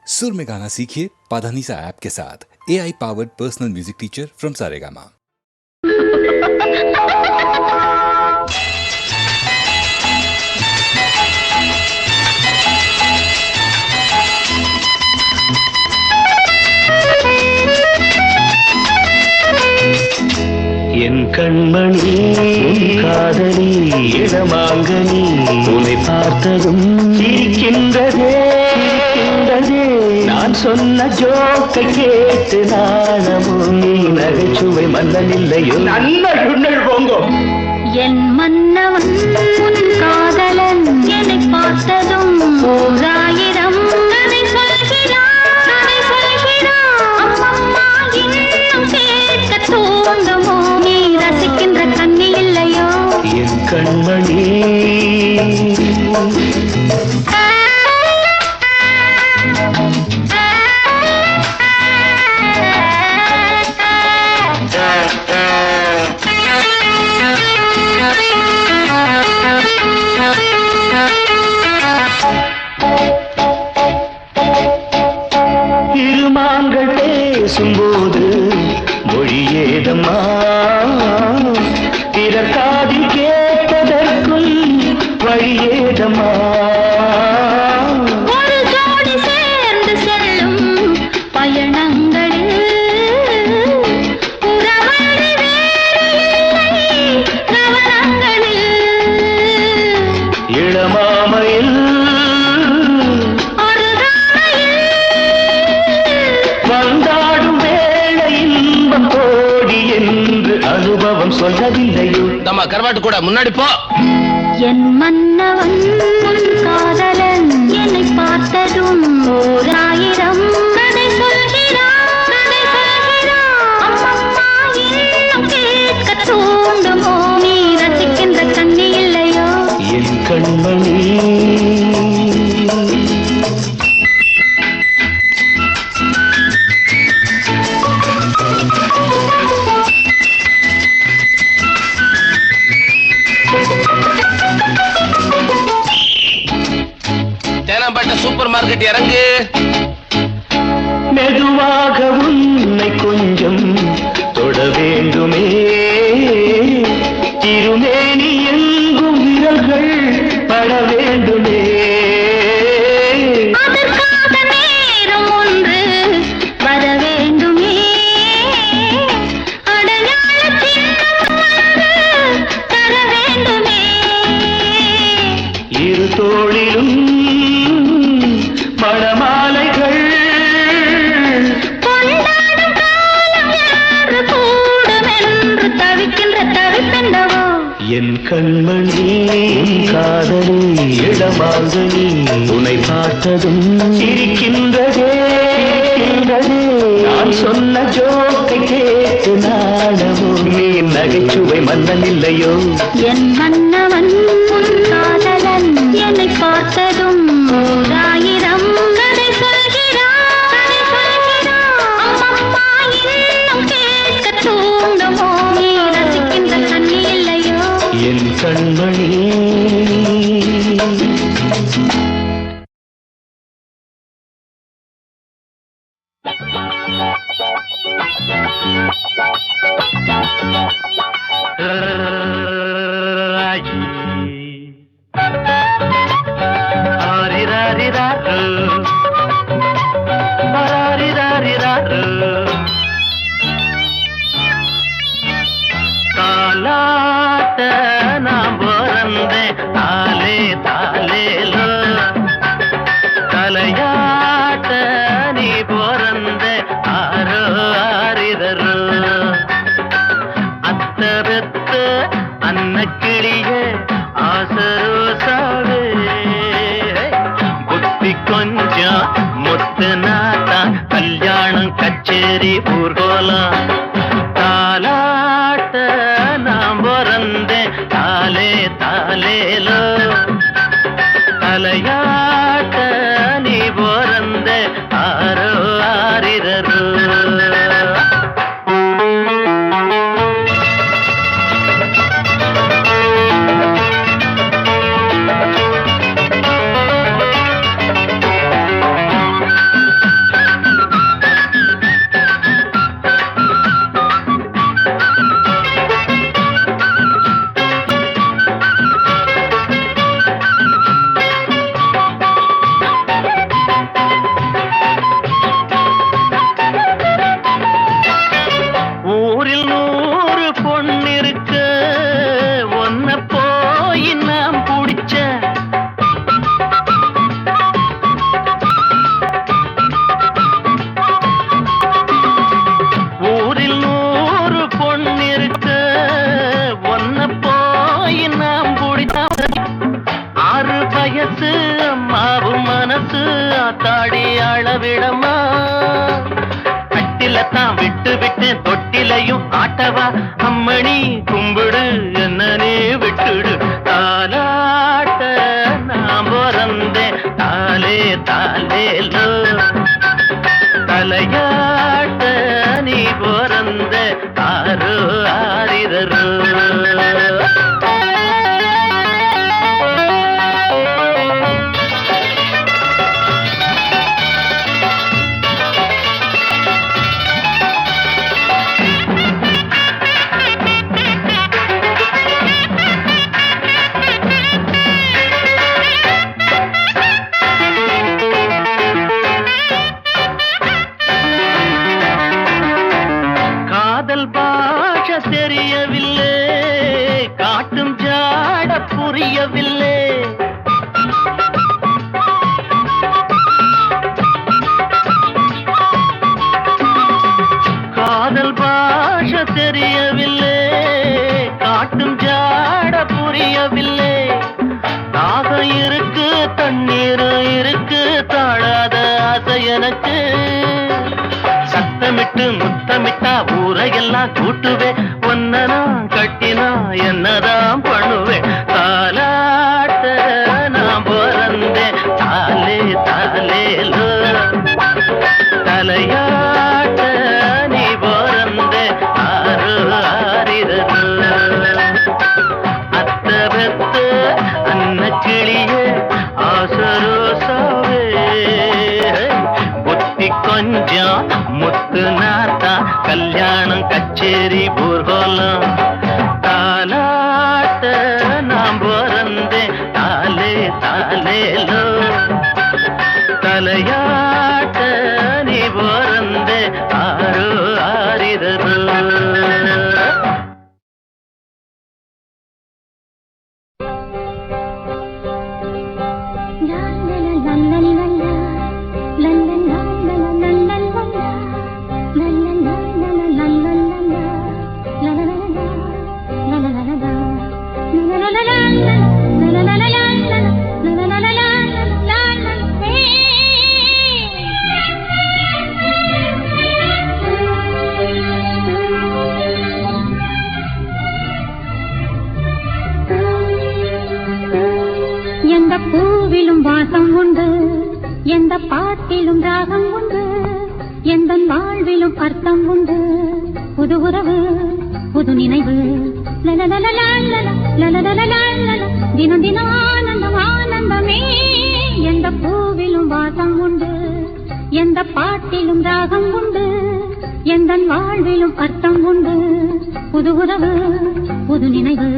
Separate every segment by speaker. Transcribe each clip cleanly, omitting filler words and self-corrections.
Speaker 1: सुर में गाना सीखिए पाधानीसा ऐप के साथ। AI powered personal music teacher from Saregama.
Speaker 2: என் கண்மணி காதலி இடமாங்கனி உன்னை பார்த்ததும் சிரிக்கின்றதே நான் சொன்ன ஜோக்கை கேட்டு நாணமும் நீ நகைச்சுவை மன்னனில்லையோ நல்ல உன்னல் போங்கோ
Speaker 3: என் மன்னவன் உன் காதலன் என்னை பார்த்ததும் ஓராயிரம் கதை சொல்கிறான் அம்மம்மா இன்னும் கேட்க தூண்டுமோ நீ ரசிக்கின்ற கண்ணி இல்லையோ
Speaker 2: என் கண்மணி இருமாங்கள் பேசும்போது மொழியேதம்மா பிறர் காதில் கேட்பதற்கும் வழியேதம்மா
Speaker 3: ஒரு ஜோடி சேர்ந்து செல்லும் பயணங்களில் உறவழி வேறு இல்லை கவனங்களில்
Speaker 2: இளமாமையில் வந்தாடும் வேளை இன்பம் கோடி என்று அனுபவம் சொல்லவில்லையோ
Speaker 4: நம்ம கருவாட்டு கூட முன்னாடி போ
Speaker 3: என் மன்னவன் உன் காதலன் என்னை பார்த்ததும் ஓராயிரம் கதை சொல்கிறான் அம்மம்மா இன்னும் கேட்க தூண்டுமோ நீ ரசிக்கின்ற கண்ணி இல்லையோ
Speaker 2: என் கண்மணி
Speaker 4: தேனாம்பேட்டை சூப்பர் மார்க்கெட் இறங்கு
Speaker 2: மெதுவாக உன்னை கொஞ்சம் தொட வேண்டுமே திருமேனி எங்கும் விரல்கள் பட வேண்டுமே
Speaker 3: அதற்காக நேரம் ஒன்று வர வேண்டுமே அடையாள சின்னம் ஒன்று தர வேண்டுமே
Speaker 2: இரு தோளிலும் மணமாலைகள்
Speaker 3: கொண்டாடும் காலம் யாரு கூடும் என்று தவிக்கின்ற தவிப்பென்னவோ
Speaker 2: என் கண்மணி காதலி இடமாங்கனி உன்னை பார்த்ததும் சிரிக்கின்றதே நான் சொன்ன ஜோக்கை கேட்டு நாணமும் நீ நகைச்சுவை மன்னனில்லையோ
Speaker 3: என் மன்னவன் உன் காதலன் என்னை பார்த்ததும் ஓராயிரம் கதை சொல்கிறான் அம்மம்மா இன்னும் கேட்க தூண்டுமோ நீ ரசிக்கின்ற கண்ணி இல்லையோ
Speaker 2: என் கண்மணி தாலாட்ட நாம் பிறந்தே தாலே தாலேலோ தலையாட்ட நீ பிறந்தே ஆரோ ஆரிதரோ அத்தரத்த அன்னக்கிளிய ஆசரோசாவே புத்தி கொஞ்சம் முத்து நாத்தான் கல்யாணம் கச்சேரி ஊர்கோலம் தாலாட்ட நாம் பிறந்தே தாலே தாலேலோ தலையாட்ட நீ பிறந்தே ஆரோ ஆரிரரோ அளவிடமா கட்டிலத்தான் விட்டு விட்டேன் தொட்டிலையும் ஆட்டவா அம்மணி கும்பிடு என்னனே விட்டுடு தாலாட்ட நான் பிறந்தேன் தாலே தாலேலோ தலையாட்ட நீ பிறந்த ஆரோ ஆரிரரோ தெரியவில்லை காட்டும் ஜாட புரியவில்லை காதல் பாஷ தெரியவில்லை காட்டும் ஜாட புரியவில்லை தாகம் இருக்கு தண்ணீர் இருக்கு தாழாத ஆசை எனக்கு சத்தமிட்டு முத்தமிட்டா ஊரையெல்லாம் கூட்டுவே ஒன்னனா கட்டினா என்னதான் பண்ணுவேன் தாலாட்ட நான் பிறந்தேன் தாலே தாலேலோ தலையாட்ட நீ பிறந்தே ஆறு ஆரிரோ அத்த பெத்த அன்ன கிளியே ஆசரோசாவே புத்தி கொஞ்சம் முத்து நாத்தா கல்யாணம் கச்சேரி ஊர்வலம் தாலாட்ட நாம் பிறந்தேன் தாலே தாலேலோ தலையாட்ட நீ பிறந்தே ஆரோ ஆரிரரோ
Speaker 3: எந்த பூவிலும் வாசம் உண்டு எந்த பாட்டிலும் ராகம் உண்டு எந்த வாழ்விலும் அர்த்தம் உண்டு புது உறவு புது நினைவு தினம் தினம் ஆனந்தம் ஆனந்தமே எந்த பூவிலும் வாசம் உண்டு எந்த பாட்டிலும் ராகம் உண்டு எந்த வாழ்விலும் அர்த்தம் உண்டு புது உறவு புது நினைவு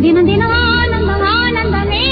Speaker 3: தினம் தினம் ஆனந்தம் ஆனந்தமே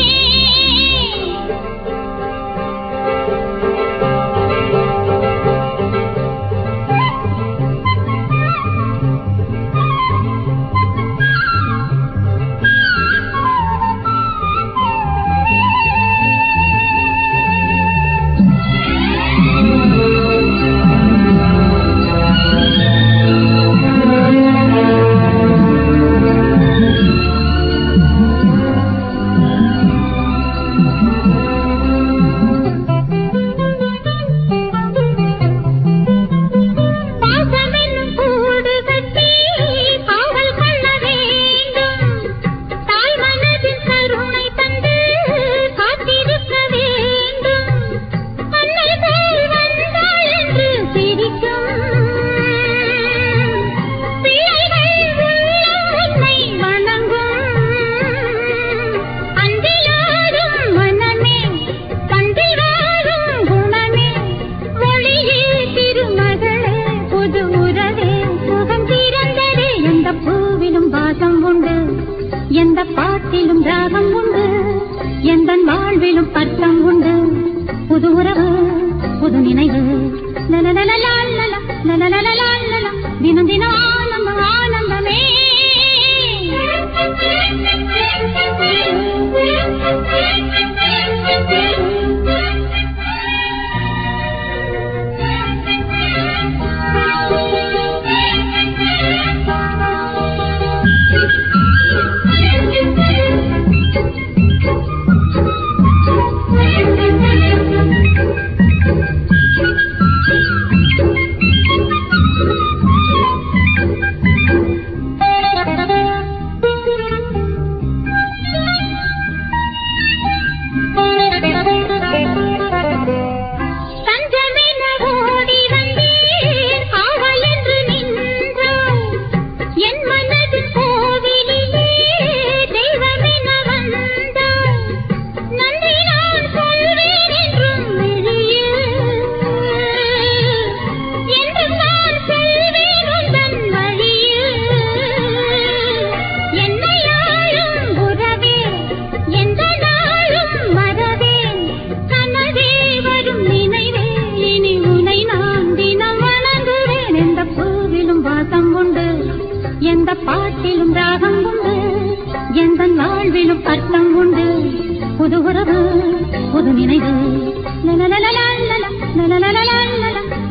Speaker 3: நினைவு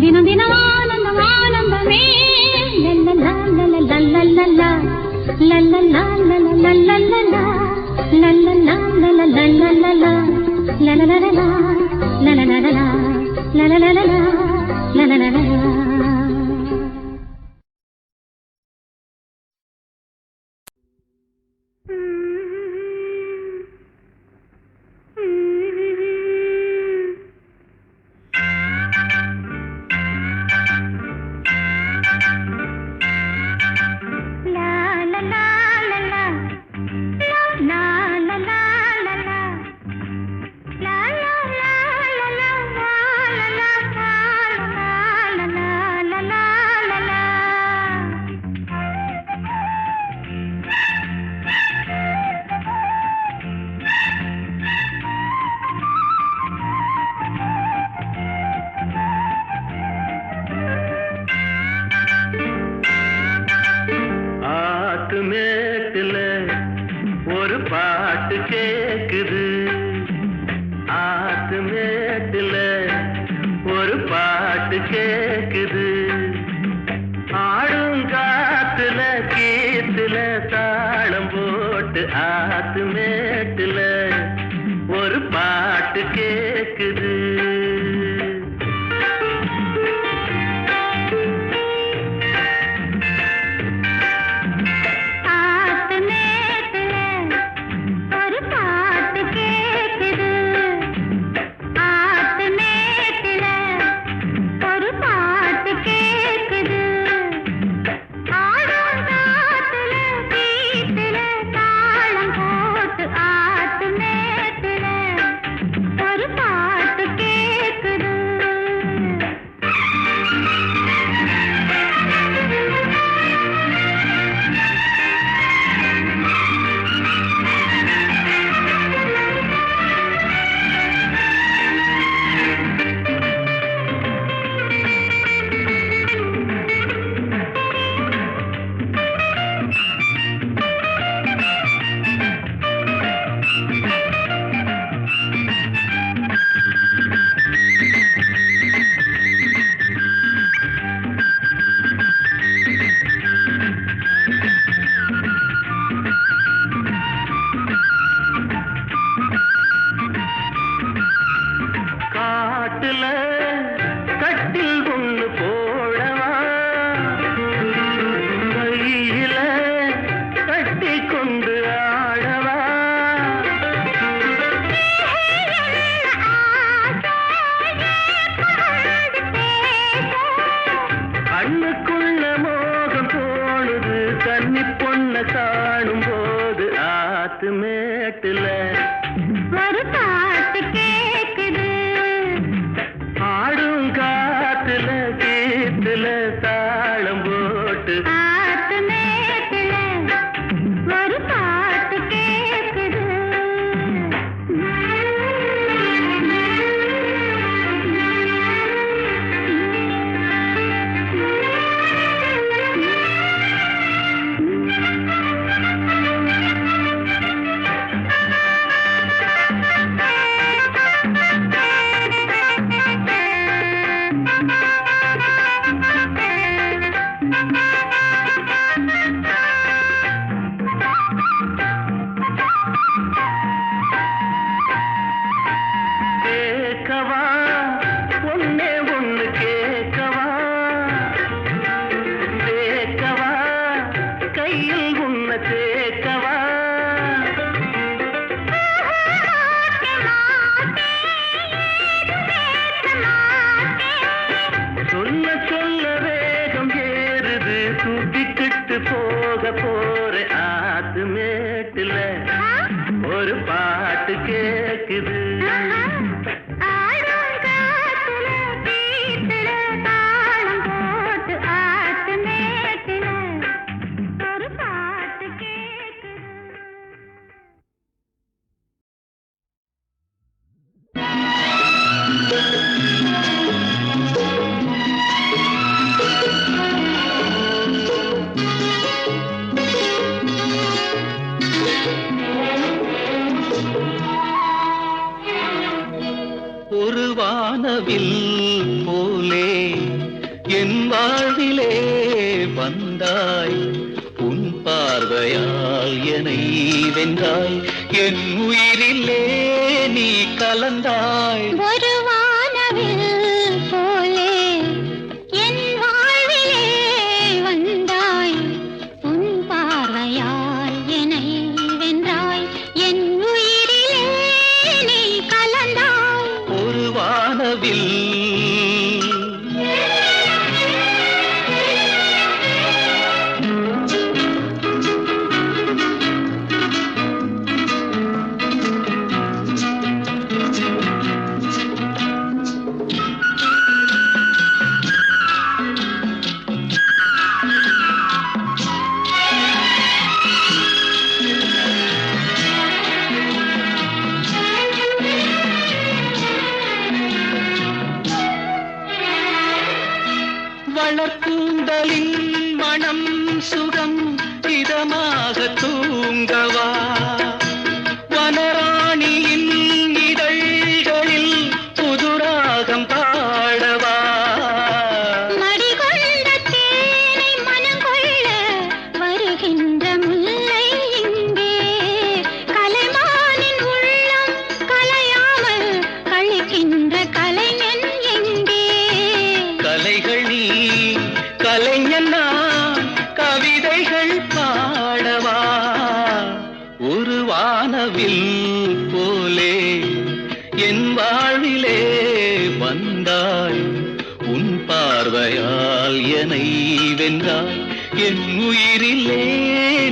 Speaker 3: தினம் தினம் ஆனந்தம் ஆனந்தமே லல்லா லல்லா லல்லா லல்லா லல்லா லல்லா லல்லா லல்லா லல்லா லலலலலா லலலலலா லலலலலா லலலலலா.
Speaker 2: ஒரு வானவில் போலே என் வாழ்விலே வந்தாய், உன் பார்வையால் என்னை வென்றாய், என் உயிரிலே நீ கலந்தாய்.
Speaker 3: ஒரு வானவில் போலே என் வாழ்விலே வந்தாய், உன் பார்வையால் என்னை வென்றாய், என் உயிரிலே நீ கலந்தாய்.
Speaker 2: ஒரு வானவில் வளர்க்கூந்தலின் மனம் சுகம் இதமாக தூங்கவா, வனராணியின் இதழ்களில் புதுராகம் பாடவா.
Speaker 3: மடிகொண்ட தேனை மனம் கொள்ள வருகின்ற முல்லை இங்கே, கலைமானின் உள்ளம் கலையாமல் கழிக்கின்ற கலைஞன் எங்கே?
Speaker 2: கலைகள் நீ கலைஞன் நான், கவிதைகள் பாடவா. ஒரு வானவில் போலே என் வாழ்விலே வந்தாய், உன் பார்வையால் என்னை வென்றாய், என் உயிரிலே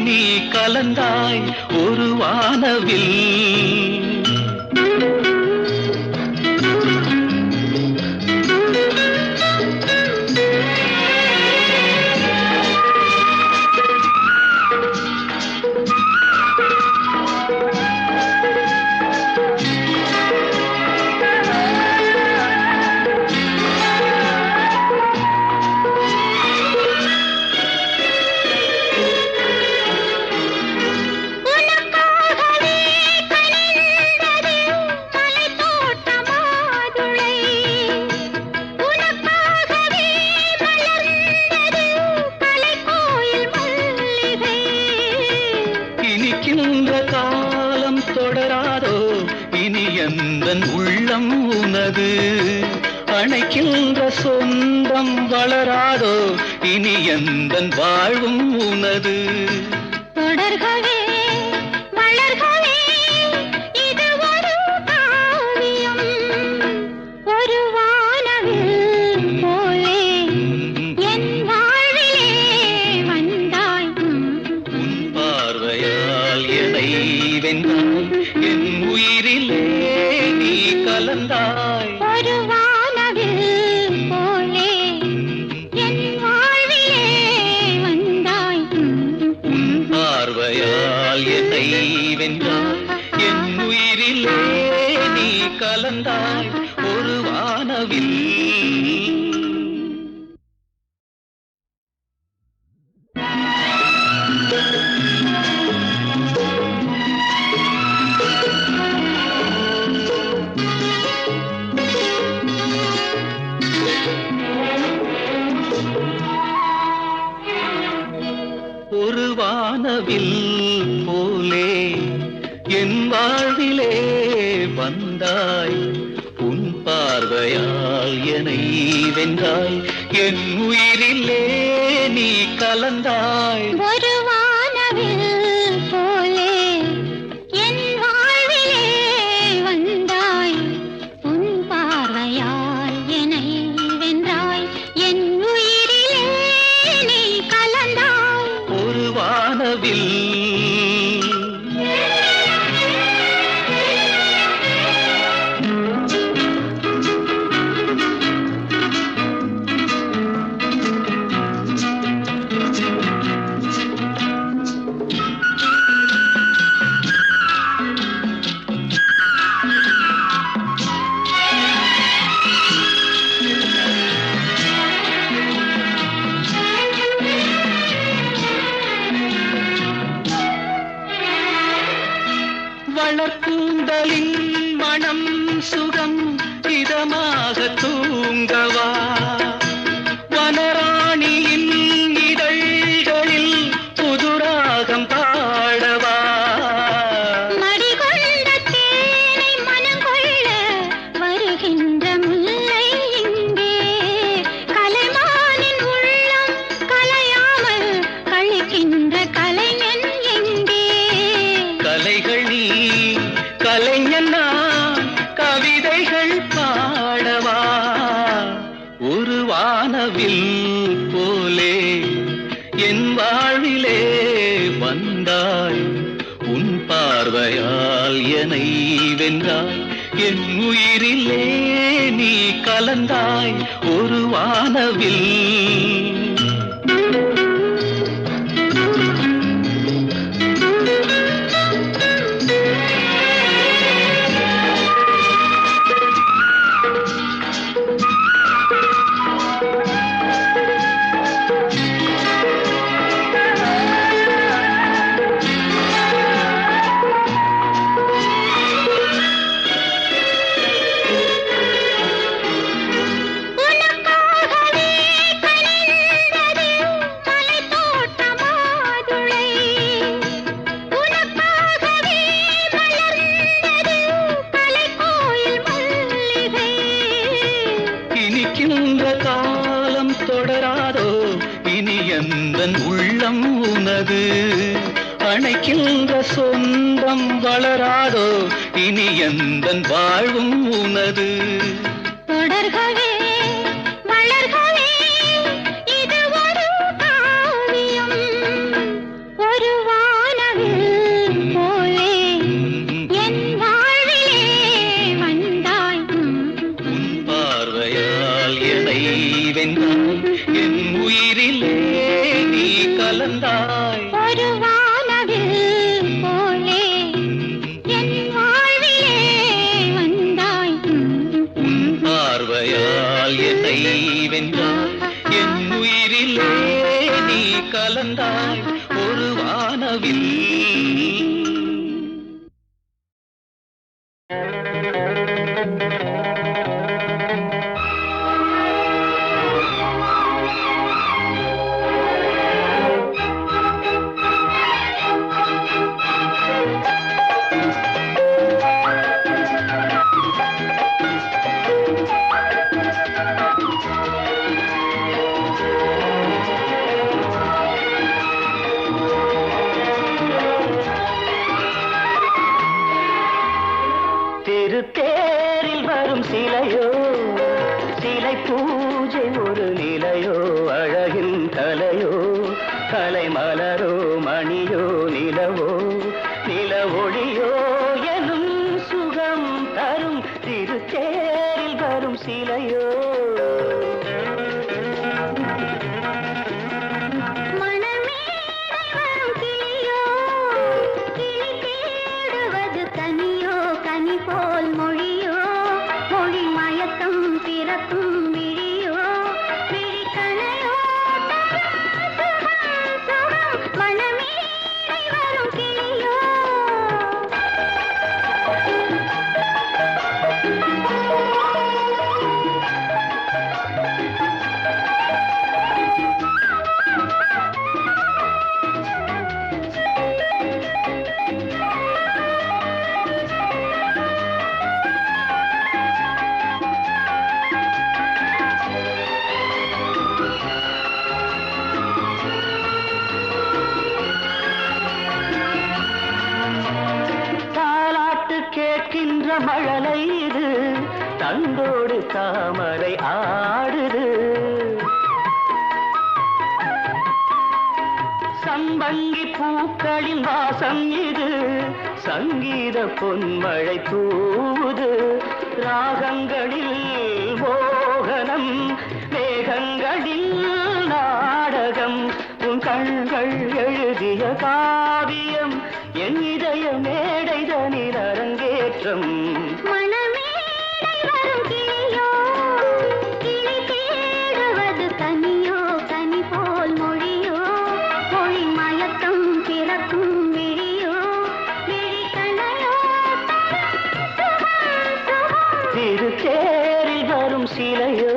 Speaker 2: நீ கலந்தாய். ஒரு வானவில்
Speaker 3: உனக்காகவே கனிந்தது மலைத்தோட்ட மாதுளை, உனக்காகவே மலர்ந்தது கலைக்கோயில் மல்லிகை.
Speaker 2: இனிக்கின்ற காலம் தொடராதோ, இனி எந்தன் உள்ளம் உனது, அணைக்கின்ற சொந்தம் வளராதோ, இனி எந்தன் வாழ்வும் உனது.
Speaker 3: தொடர்கவே வளர்கவே இது ஒரு காவியம், ஒரு வானவில் போலே என் வாழ்விலே வந்தாய்,
Speaker 2: உன் பார்வையால் என்னை வென்றாய், என் உயிரிலே நீ கலந்தாய்.
Speaker 3: ஒரு வானவில் போலே என் வாழ்விலே வந்தாய்,
Speaker 2: உன் பார்வையால் என்னை வென்றாய், என் உயிரிலே நீ கலந்தாய். ஒரு வானவில் ஒரு வானவில் போலே என் வாழ்விலே வந்தாய், உன் பார்வையால் என்னை வென்றாய், என் உயிரிலே நீ கலந்தாய்.
Speaker 3: ஒரு வானவில் போலே என் வாழ்விலே வந்தாய், உன் பார்வையால் என்னை வென்றாய், என் உயிரிலே நீ கலந்தாய்.
Speaker 2: ஒரு வானவில் தூங்கவா வனராணியின் இதழ்களில் புதுராகம் பாடவா
Speaker 3: மடிகொண்ட தேனை மனம் கொள்ள வருகின்ற முல்லை இங்கே கலைமானின் உள்ளம் கலையாமல் கழிக்கின்ற கலைஞன் எங்கே
Speaker 2: கலைகள் நீ கலைஞன் நான் கவிதைகள் பாடவா ஒரு வானவில் போலே என் வாழ்விலே வந்தாய் உன் பார்வையால் என்னை வென்றாய் என் உயிரிலே நீ கலந்தாய் ஒரு வானவில்
Speaker 3: உனக்காகவே கனிந்தது மலைத்தோட்ட மாதுளை உனக்காகவே மலர்ந்தது கலைக்கோயில் மல்லிகை
Speaker 2: இனிக்கின்ற காலம் தொடராதோ இனி எந்தன் உள்ளம் உனது அணைக்கின்ற சொந்தம் வளராதோ இனி எந்தன் வாழ்வும் உனது
Speaker 3: தொடர்கவே வளர்கவே இது ஒரு காவியம் ஒரு வானவில் போலே என் வாழ்விலே வந்தாய்
Speaker 2: உன் பார்வையால் என்னை வென்றாய் என் உயிரிலே நீ கலந்தாய்
Speaker 3: ஒரு வானவில் போலே என் வாழ்விலே வந்தாய்
Speaker 2: உன் பார்வையால் என்னை வென்றாய் என் உயிரிலே நீ கலந்தாய் ஒரு வானவில் திருத்தேரில் வரும் சிலையோ சிலை பூஜை ஒரு நிலையோ அழகின் கலையோ கலை மலரோ மணியோ நிலவோ நில ஒளியோ எனும் சுகம் தரும் திருத்தேரில் வரும் சிலையோ
Speaker 3: மனமேடை வரும் கிளியோ கிளி தேடுவது கனியோ கனி போல் மொழியோ மொழி மயக்கம் பிறக்கும் விழியோ விழிக்கணையோ சுகம் சுகம் மனமேடை வரும் கிளியோ
Speaker 2: தாலாட்டு கேட்கின்ற மழலை இது தந்தோடு தாமரை ஆடுது சம்பங்கி பூக்களின் வாசம் இது சங்கீத பொன்மழை தூவுது ராகங்களில் மோகனம் மேகங்களில் நாடகம் உன் கண்கள் எழுதிய காவியம் என் இதய மேடைதனில் அரங்கேற்றம்
Speaker 3: மனமேடை வரும் கிளியோ கிளி தேடுவது கனியோ கனி போல் மொழியோ மொழி மயக்கம் பிறக்கும் விழியோ விழிக்கணையோ சுகம் சுகம்
Speaker 2: திருத்தேரில் வரும் வரும் சிலையோ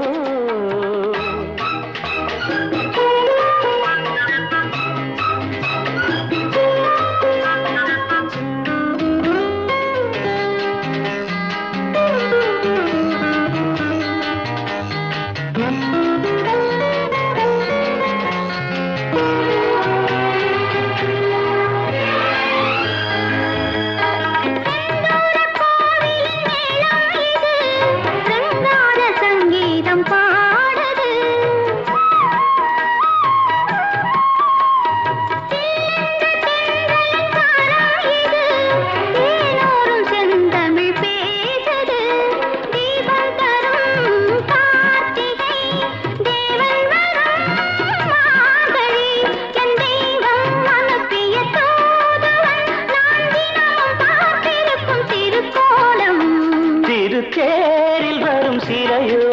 Speaker 2: தேரில் வரும் சிலையோ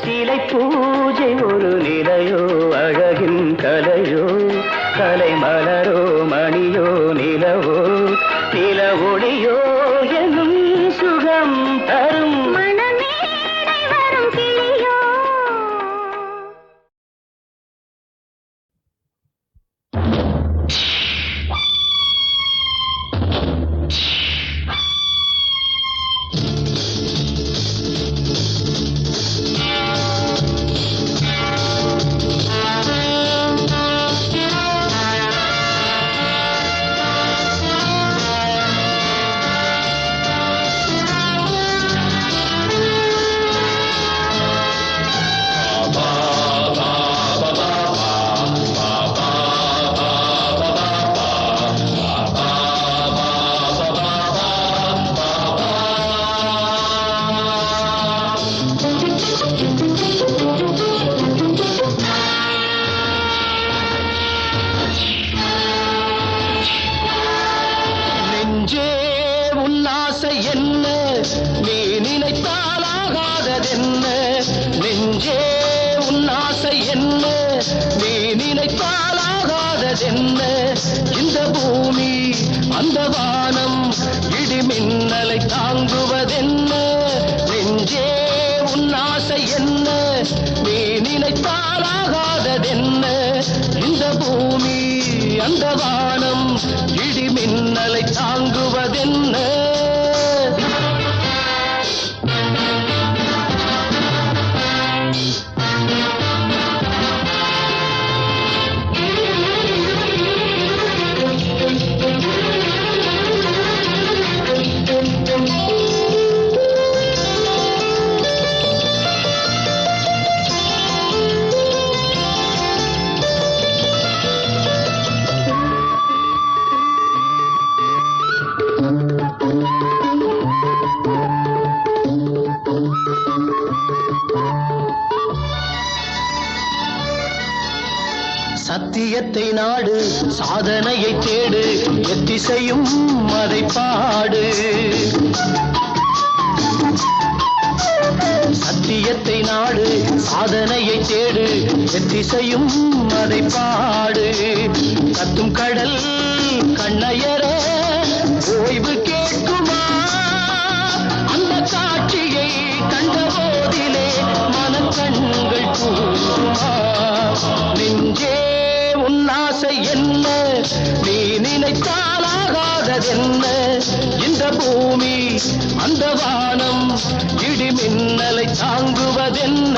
Speaker 2: சிலை பூஜை ஒரு நிலையோ அழகின் கலையோ கலை மலரோ மணியோ நிலவோ நில ஒளியோ எனும் சுகம் தரும்
Speaker 3: மனமேடை வரும் கிளியோ
Speaker 2: நெஞ்சே உன் ஆசை என்ன நீ நினைத்தாலாகாததென்ன நெஞ்சே உன் ஆசை என்ன நீ நினைத்தாலாகாததென்ன இந்த பூமி அந்த வானம் இடி மின்னலை தாங்குவதென்ன நெஞ்சே உன் ஆசை என்ன நீ நினைத்தாலாகாததென்ன இந்த பூமி அந்த வானம் இடி மின்னலை தாங்குவதென்ன சத்தியத்தை நாடு சாதனையை தேடு எத்திசையும் அதை பாடு சத்தியத்தை நாடு சாதனையை தேடு எத்திசையும் அதை பாடு கத்தும் கடல் கண்ணயர ஓய்வு கேட்குமா அந்த காட்சியை கண்ட போதிலே மனக்கண்கள் கூசுமா நெஞ்சே உன் ஆசை என்ன நீ நினைத்தாலாகாததென்ன இந்த பூமி அந்த வானம் இடி மின்னலை தாங்குவதென்ன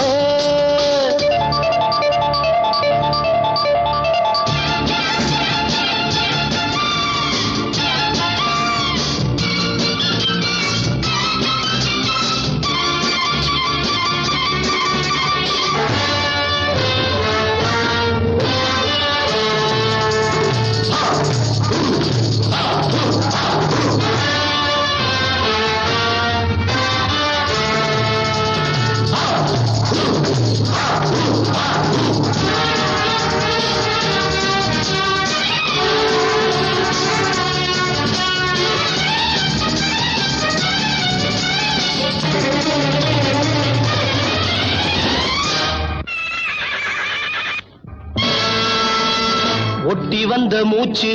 Speaker 2: ஒட்டி வந்த மூச்சு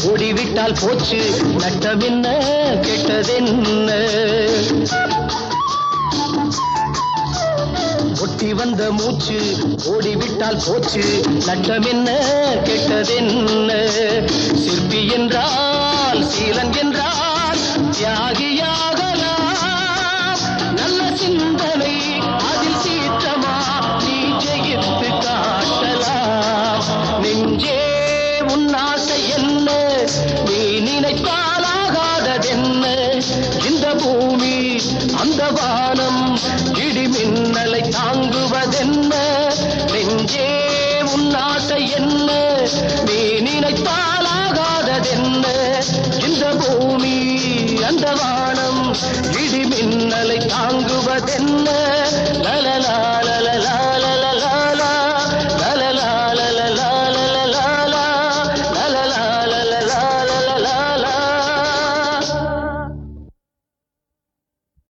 Speaker 2: ஓடிவிட்டால் போச்சு நட்டமென்ன கெட்டதென்ன ஊசி வந்த மூச்சு ஓடிவிட்டால் போச்சு நட்டம் என்ன கெட்டதென்ன சிற்பி என்றால் சீலன் என்றால் தியாகியாகலாம் நல்ல சிந்தனை அதில் சீற்றமா நீ ஜெயித்து காட்டலாம் நெஞ்சே உன்னாசை என்ன நீ நினைப்பாலாகாததென்ன இந்த பூமி அந்த வானம் இடி மின்னலை தாங்குவதென்ன நெஞ்சே உன்னாசை என்ன நீ நினைப்பாலாகாததென்ன இந்த பூமி அந்த வானம் இடி மின்னலை தாங்குவதென்ன லலலா